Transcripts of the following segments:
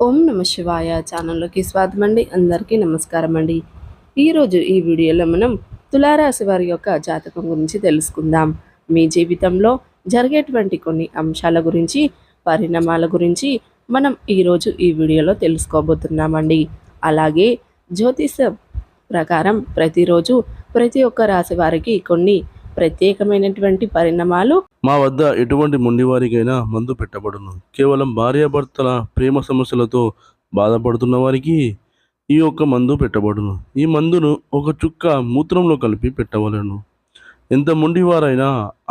ఓం నమ శివాయ ఛానల్లోకి స్వాగతం అండి. అందరికీ నమస్కారం అండి. ఈరోజు ఈ వీడియోలో మనం తులారాశి వారి యొక్క జాతకం గురించి తెలుసుకుందాం. మీ జీవితంలో జరిగేటువంటి కొన్ని అంశాల గురించి, పరిణామాల గురించి మనం ఈరోజు ఈ వీడియోలో తెలుసుకోబోతున్నామండి. అలాగే జ్యోతిషం ప్రకారం ప్రతిరోజు ప్రతి ఒక్క రాశి వారికి కొన్ని ప్రత్యేకమైనటువంటి పరిణామాలు మా వద్ద ఎటువంటి మొండివారికైనా మందు పెట్టబడును. కేవలం భార్యాభర్తల ప్రేమ సమస్యలతో బాధపడుతున్న వారికి ఈ యొక్క మందు పెట్టబడును. ఈ మందును ఒక చుక్క మూత్రంలో కలిపి పెట్టవలెను. ఎంత మొండివారైనా,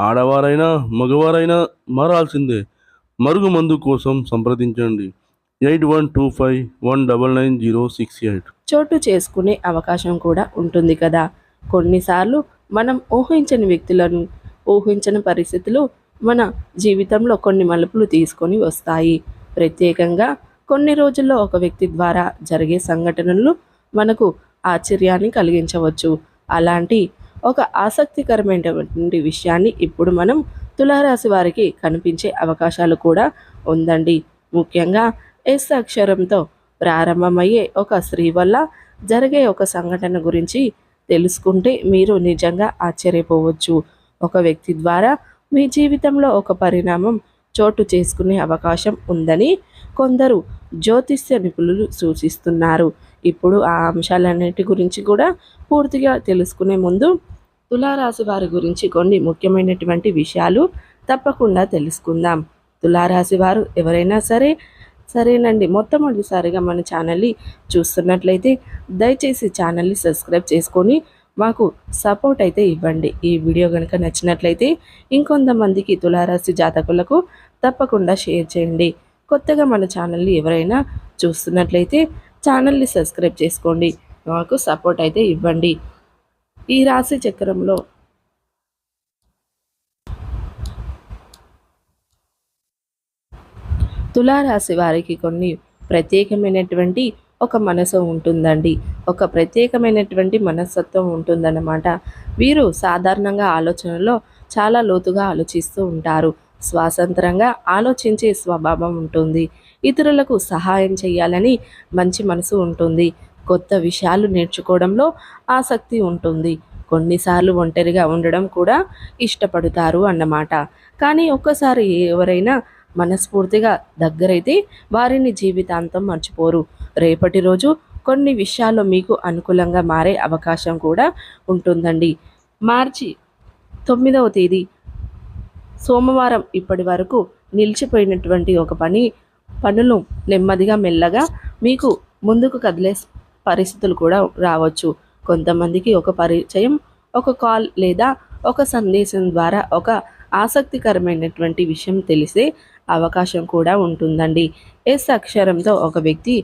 ఆడవారైనా, మగవారైనా మారాల్సిందే. మరుగు మందు కోసం సంప్రదించండి 8125199068. చోటు చేసుకునే అవకాశం కూడా ఉంటుంది కదా. కొన్నిసార్లు మనం ఊహించని వ్యక్తులను, ఊహించని పరిస్థితులు మన జీవితంలో కొన్ని మలుపులు తీసుకొని వస్తాయి. ప్రత్యేకంగా కొన్ని రోజుల్లో ఒక వ్యక్తి ద్వారా జరిగే సంఘటనలు మనకు ఆశ్చర్యాన్ని కలిగించవచ్చు. అలాంటి ఒక ఆసక్తికరమైనటువంటి విషయాన్ని ఇప్పుడు మనం తులారాశి వారికి కనిపించే అవకాశాలు కూడా ఉందండి. ముఖ్యంగా ఎస్ అక్షరంతో ప్రారంభమయ్యే ఒక స్త్రీ వల్ల జరిగే ఒక సంఘటన గురించి తెలుసుకుంటే మీరు నిజంగా ఆశ్చర్యపోవచ్చు. ఒక వ్యక్తి ద్వారా మీ జీవితంలో ఒక పరిణామం చోటు చేసుకునే అవకాశం ఉందని కొందరు జ్యోతిష్య నిపుణులు సూచిస్తున్నారు. ఇప్పుడు ఆ అంశాలన్నిటి గురించి కూడా పూర్తిగా తెలుసుకునే ముందు తులారాశి వారి గురించి కొన్ని ముఖ్యమైనటువంటి విషయాలు తప్పకుండా తెలుసుకుందాం. తులారాశి వారు ఎవరైనా సరేనండి, మొట్టమొదటిసారిగా మన ఛానల్ని చూస్తున్నట్లయితే దయచేసి ఛానల్ని సబ్స్క్రైబ్ చేసుకొని మాకు సపోర్ట్ అయితే ఇవ్వండి. ఈ వీడియో కనుక నచ్చినట్లయితే ఇంకొంతమందికి తులారాశి జాతకులకు తప్పకుండా షేర్ చేయండి. కొత్తగా మన ఛానల్ని ఎవరైనా చూస్తున్నట్లయితే ఛానల్ని సబ్స్క్రైబ్ చేసుకోండి, మాకు సపోర్ట్ అయితే ఇవ్వండి. ఈ రాశి చక్రంలో తులారాశి వారికి కొన్ని ప్రత్యేకమైనటువంటి ఒక మనసు ఉంటుందండి. ఒక ప్రత్యేకమైనటువంటి మనస్తత్వం ఉంటుందన్నమాట. వీరు సాధారణంగా ఆలోచనలో చాలా లోతుగా ఆలోచిస్తూ ఉంటారు. స్వాతంత్రంగా ఆలోచించే స్వభావం ఉంటుంది. ఇతరులకు సహాయం చేయాలని మంచి మనసు ఉంటుంది. కొత్త విషయాలు నేర్చుకోవడంలో ఆసక్తి ఉంటుంది. కొన్నిసార్లు ఒంటరిగా ఉండడం కూడా ఇష్టపడతారు అన్నమాట. కానీ ఒక్కసారి ఎవరైనా మనస్ఫూర్తిగా దగ్గరైతే వారిని జీవితాంతం మర్చిపోరు. రేపటి రోజు కొన్ని విషయాల్లో మీకు అనుకూలంగా మారే అవకాశం కూడా ఉంటుందండి. మార్చి 9వ తేదీ సోమవారం ఇప్పటి వరకు నిలిచిపోయినటువంటి ఒక పనులు నెమ్మదిగా మెల్లగా మీకు ముందుకు కదిలే పరిస్థితులు కూడా రావచ్చు. కొంతమందికి ఒక పరిచయం, ఒక కాల్ లేదా ఒక సందేశం ద్వారా ఒక ఆసక్తికరమైనటువంటి విషయం తెలిసే అవకాశం కూడా ఉంటుందండి. ఎస్ అక్షరంతో ఒక వ్యక్తి,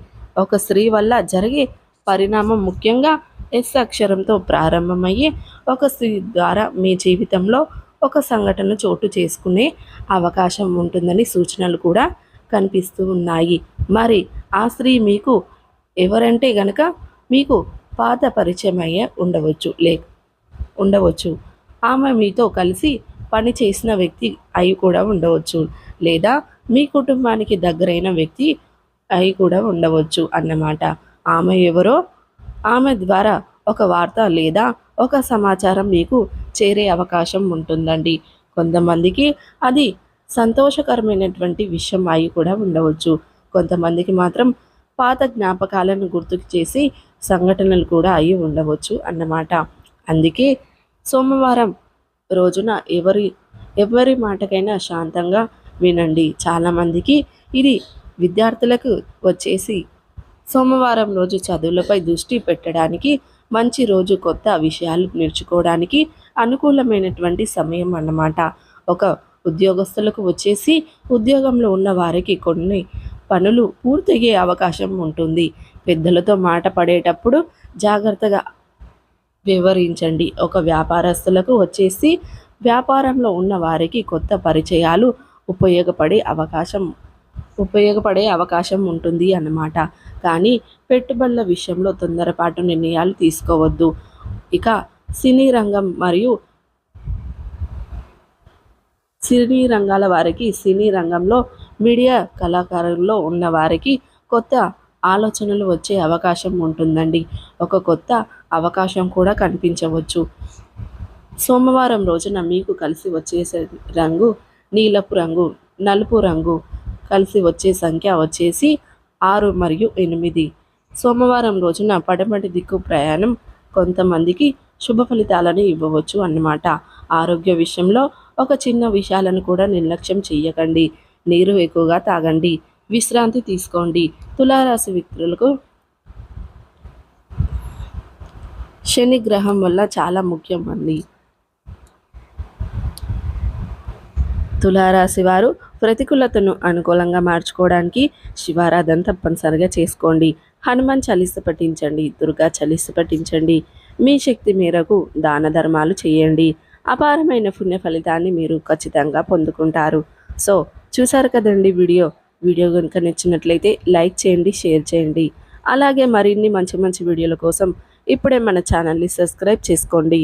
ఒక స్త్రీ వల్ల జరిగే పరిణామం, ముఖ్యంగా ఎస్ అక్షరంతో ప్రారంభమయ్యే ఒక స్త్రీ ద్వారా మీ జీవితంలో ఒక సంఘటన చోటు చేసుకునే అవకాశం ఉంటుందని సూచనలు కూడా కనిపిస్తూ ఉన్నాయి. మరి ఆ స్త్రీ మీకు ఎవరంటే గనక మీకు పాత పరిచయం అయ్యే ఉండవచ్చు. ఆమె మీతో కలిసి పని చేసిన వ్యక్తి అయి కూడా ఉండవచ్చు, లేదా మీ కుటుంబానికి దగ్గరైన వ్యక్తి అయి కూడా ఉండవచ్చు అన్నమాట. ఆమె ఎవరో, ఆమె ద్వారా ఒక వార్త లేదా ఒక సమాచారం మీకు చేరే అవకాశం ఉంటుందండి. కొంతమందికి అది సంతోషకరమైనటువంటి విషయం అయి కూడా ఉండవచ్చు. కొంతమందికి మాత్రం పాత జ్ఞాపకాలను గుర్తుకు చేసి సంఘటనలు కూడా అయి ఉండవచ్చు అన్నమాట. అందుకే సోమవారం రోజున ఎవరి మాటకైనా శాంతంగా వినండి. చాలామందికి ఇది విద్యార్థులకు వచ్చేసి సోమవారం రోజు చదువులపై దృష్టి పెట్టడానికి మంచి రోజు, కొత్త విషయాలు నేర్చుకోవడానికి అనుకూలమైనటువంటి సమయం అన్నమాట. ఒక ఉద్యోగస్తులకు వచ్చేసి ఉద్యోగంలో ఉన్న వారికి కొన్ని పనులు పూర్తయ్యే అవకాశం ఉంటుంది. పెద్దలతో మాట పడేటప్పుడు జాగ్రత్తగా వివరించండి. ఒక వ్యాపారస్తులకు వచ్చేసి వ్యాపారంలో ఉన్న వారికి కొత్త పరిచయాలు ఉపయోగపడే అవకాశం ఉంటుంది అన్నమాట. కానీ పెట్టుబడుల విషయంలో తొందరపాటు నిర్ణయాలు తీసుకోవద్దు. ఇక సినీ రంగం మరియు సినీ రంగాల వారికి, సినీ రంగంలో మీడియా కళాకారుల్లో ఉన్న వారికి కొత్త ఆలోచనలు వచ్చే అవకాశం ఉంటుందండి. ఒక కొత్త అవకాశం కూడా కనిపించవచ్చు. సోమవారం రోజున మీకు కలిసి వచ్చేసే రంగు నీలపు రంగు, నలుపు రంగు. కలిసి వచ్చే సంఖ్య వచ్చేసి 6 మరియు 8. సోమవారం రోజున పడమటి దిక్కు ప్రయాణం కొంతమందికి శుభ ఫలితాలను ఇవ్వవచ్చు అన్నమాట. ఆరోగ్య విషయంలో ఒక చిన్న విషయాలను కూడా నిర్లక్ష్యం చెయ్యకండి. నీరు ఎక్కువగా తాగండి, విశ్రాంతి తీసుకోండి. తులారాశి వ్యక్తులకు శని గ్రహం వల్ల చాలా ముఖ్యం అండి. తులారాశి వారు ప్రతికూలతను అనుకూలంగా మార్చుకోవడానికి శివారాధన తప్పనిసరిగా చేసుకోండి. హనుమాన్ చాలీస పఠించండి, దుర్గా చాలీస పఠించండి. మీ శక్తి మేరకు దాన ధర్మాలు చేయండి. అపారమైన పుణ్య ఫలితాన్ని మీరు ఖచ్చితంగా పొందుకుంటారు. సో చూసారు కదండి వీడియో కనుక నచ్చినట్లయితే లైక్ చేయండి, షేర్ చేయండి. అలాగే మరిన్ని మంచి మంచి వీడియోల కోసం ఇప్పుడే మన ఛానల్ని సబ్స్క్రైబ్ చేసుకోండి.